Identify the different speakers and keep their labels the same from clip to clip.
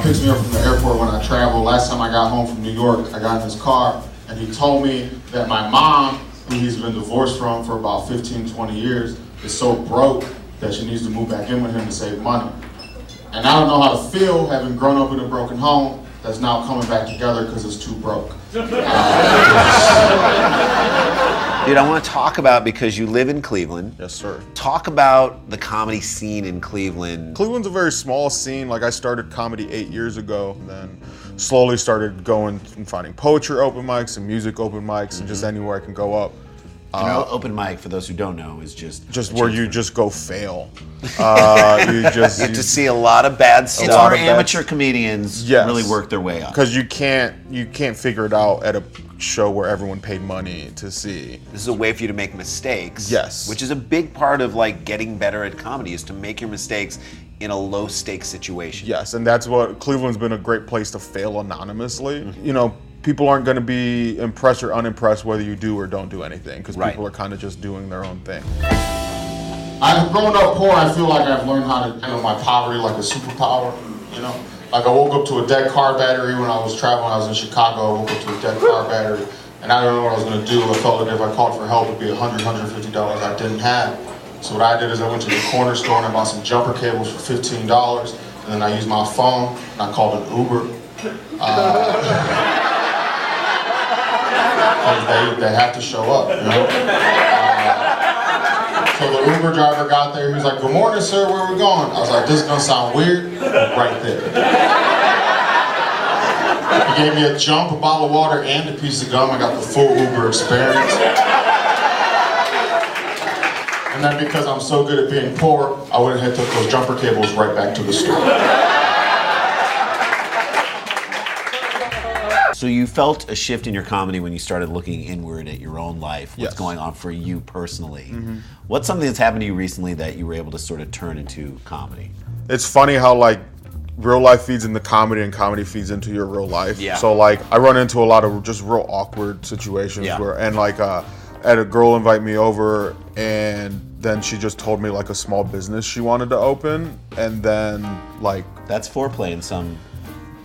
Speaker 1: picks me up from the airport when I travel. Last time I got home from New York, I got in his car, and he told me that my mom, who he's been divorced from for about 15, 20 years, is so broke that she needs to move back in with him to save money. And I don't know how to feel, having grown up in a broken home, that's now coming back together because it's too broke.
Speaker 2: Dude, I want to talk about, because you live in Cleveland.
Speaker 3: Yes, sir.
Speaker 2: Talk about the comedy scene in Cleveland.
Speaker 3: Cleveland's a very small scene. Like, I started comedy 8 years ago, and then slowly started going and finding poetry open mics and music open mics and just anywhere I can go up.
Speaker 2: Open mic, for those who don't know, is just
Speaker 3: where you just go fail. You
Speaker 2: get to see a lot of bad stuff. It's where amateur comedians really work their way up.
Speaker 3: Because you can't figure it out at a show where everyone paid money to see.
Speaker 2: This is a way for you to make mistakes.
Speaker 3: Yes.
Speaker 2: Which is a big part of like getting better at comedy, is to make your mistakes in a low stakes situation.
Speaker 3: Yes, and that's what Cleveland's been a great place to fail anonymously. You know, people aren't going to be impressed or unimpressed whether you do or don't do anything, because people are kind of just doing their own thing.
Speaker 1: I've grown up poor. I feel like I've learned how to handle my poverty like a superpower, you know? Like, I woke up to a dead car battery when I was traveling. I was in Chicago. I woke up to a dead car battery, and I don't know what I was going to do. I felt like if I called for help, it'd be $100, $150 I didn't have. So what I did is I went to the corner store and I bought some jumper cables for $15, and then I used my phone and I called an Uber. They have to show up, you know? So the Uber driver got there, he was like, "Good morning, sir, where are we going?" I was like, "This is gonna sound weird," right there. He gave me a jump, a bottle of water, and a piece of gum. I got the full Uber experience. And then because I'm so good at being poor, I went ahead and took those jumper cables right back to the store.
Speaker 2: So you felt a shift in your comedy when you started looking inward at your own life, what's going on for you personally. What's something that's happened to you recently that you were able to sort of turn into comedy?
Speaker 3: It's funny how, like, real life feeds into comedy and comedy feeds into your real life.
Speaker 2: Yeah.
Speaker 3: So, like, I run into a lot of just real awkward situations where, and like, I had a girl invite me over, and then she just told me like a small business she wanted to open, and then like,
Speaker 2: that's foreplay in some.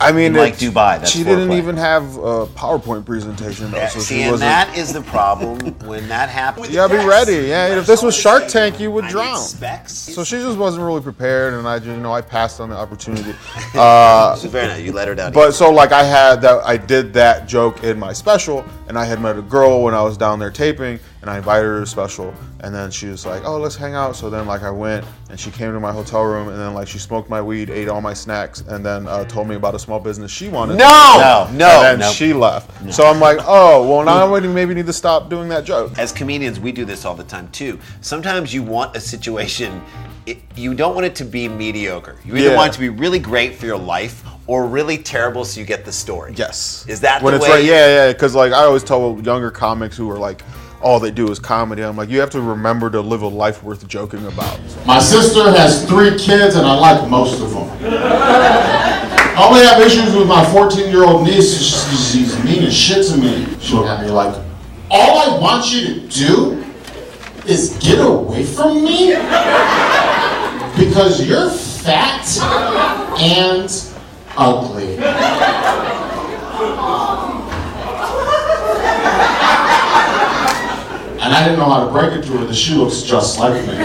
Speaker 3: I mean,
Speaker 2: like Dubai, that's
Speaker 3: she didn't even have a PowerPoint presentation. Though, so
Speaker 2: see, and that is the problem when that happens.
Speaker 3: You gotta be ready. Yeah, if this was Shark Tank, you would drown.
Speaker 2: Specs.
Speaker 3: So she just wasn't really prepared, and I passed on the opportunity.
Speaker 2: Very nice. You let her down.
Speaker 3: But so like I did that joke in my special, and I had met a girl when I was down there taping, and I invited her to special, and then she was like, "Oh, let's hang out." So then like I went, and she came to my hotel room, and then like she smoked my weed, ate all my snacks, and then told me about a small business she wanted.
Speaker 2: No.
Speaker 3: And then she left. No. So I'm like, oh, well, now I maybe need to stop doing that joke.
Speaker 2: As comedians, we do this all the time too. Sometimes you want a situation, you don't want it to be mediocre. You either want it to be really great for your life or really terrible so you get the story.
Speaker 3: Yes.
Speaker 2: Is that
Speaker 3: when
Speaker 2: the
Speaker 3: it's
Speaker 2: way?
Speaker 3: Right, yeah, because like I always tell younger comics who are like, all they do is comedy. I'm like, you have to remember to live a life worth joking about.
Speaker 1: My sister has 3 kids, and I like most of them. I only have issues with my 14-year-old niece. She's mean as shit to me. She'll look at me like, "All I want you to do is get away from me because you're fat and ugly." And I didn't know how to break it to her that she looks just like me.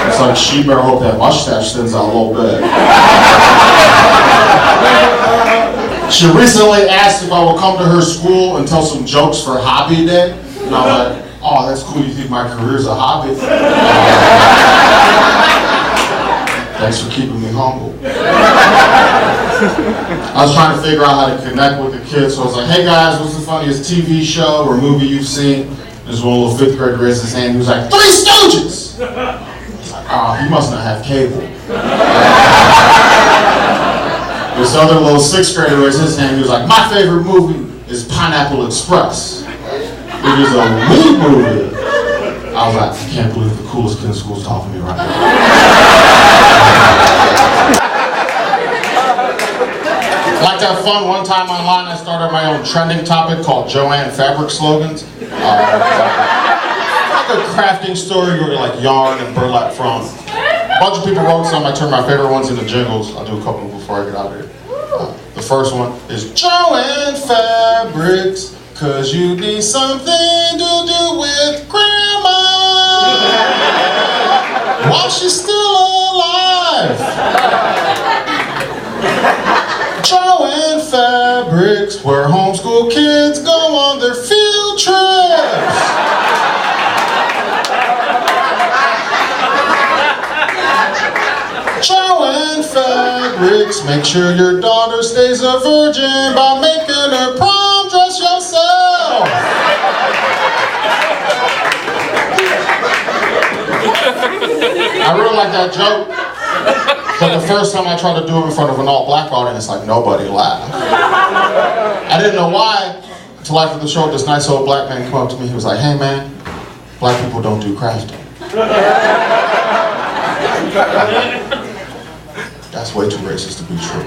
Speaker 1: It's like she better hope that mustache thins out a little bit. She recently asked if I would come to her school and tell some jokes for Hobby Day. And I was like, "Oh, that's cool. You think my career's a hobby?" Thanks for keeping me humble. I was trying to figure out how to connect with the kids, so I was like, "Hey guys, what's the funniest TV show or movie you've seen?" This one little 5th grader raised his hand. He was like, "Three Stooges!" I was like, "Oh, he must not have cable." This other little 6th grader raised his hand. He was like, "My favorite movie is Pineapple Express. It is a weed movie." I was like, "I can't believe the coolest kid in school is talking to me right now." Like to have fun. One time online, I started my own trending topic called Joanne Fabric Slogans. It's like a crafting store you were like yarn and burlap from. bunch of people wrote some. I turned my favorite ones into jingles. I'll do a couple before I get out of here. The first one is Joanne Fabrics, cause you need something to do with grandma while she's still alive. Joanne Fabrics, where homeschool kids go on their field trips. Joanne Fabrics, make sure your daughter stays a virgin by making her prom dress yourself. I really like that joke, but the first time I tried to do it in front of an all-black audience, like nobody laughed. I didn't know why until after the show. This nice old black man came up to me. He was like, "Hey man, black people don't do crafting." That's way too racist to be true.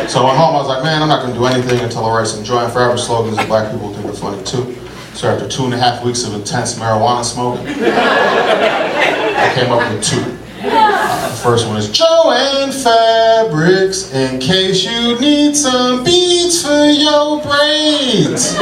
Speaker 1: So at home I was like, man, I'm not going to do anything until I write some Joanne Fabric slogans that black people think are funny too. So after 2.5 weeks of intense marijuana smoking, I came up with 2. The first one is Joanne Fabrics, in case you need some beads for your braids.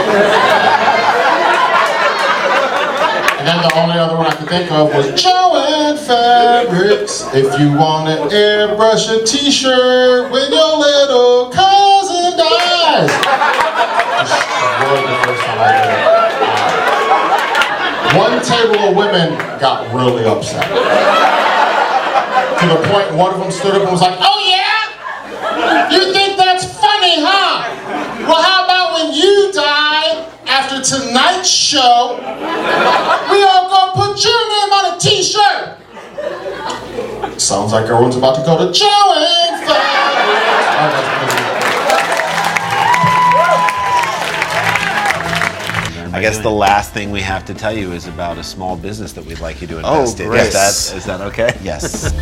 Speaker 1: And then the only other one I could think of was Joanne Fabrics, if you want to airbrush a t-shirt when your little cousin dies. This was the first time I did it. One table of women got really upset. To the point one of them stood up and was like, "Oh yeah? You think that's funny, huh? Well, how about when you die, after tonight's show, we all go put your name on a t-shirt." Sounds like everyone's about to go to Joanne Fabrics.
Speaker 2: I guess the last thing we have to tell you is about a small business that we'd like you to invest in.
Speaker 3: Great.
Speaker 2: Is that okay?
Speaker 3: Yes.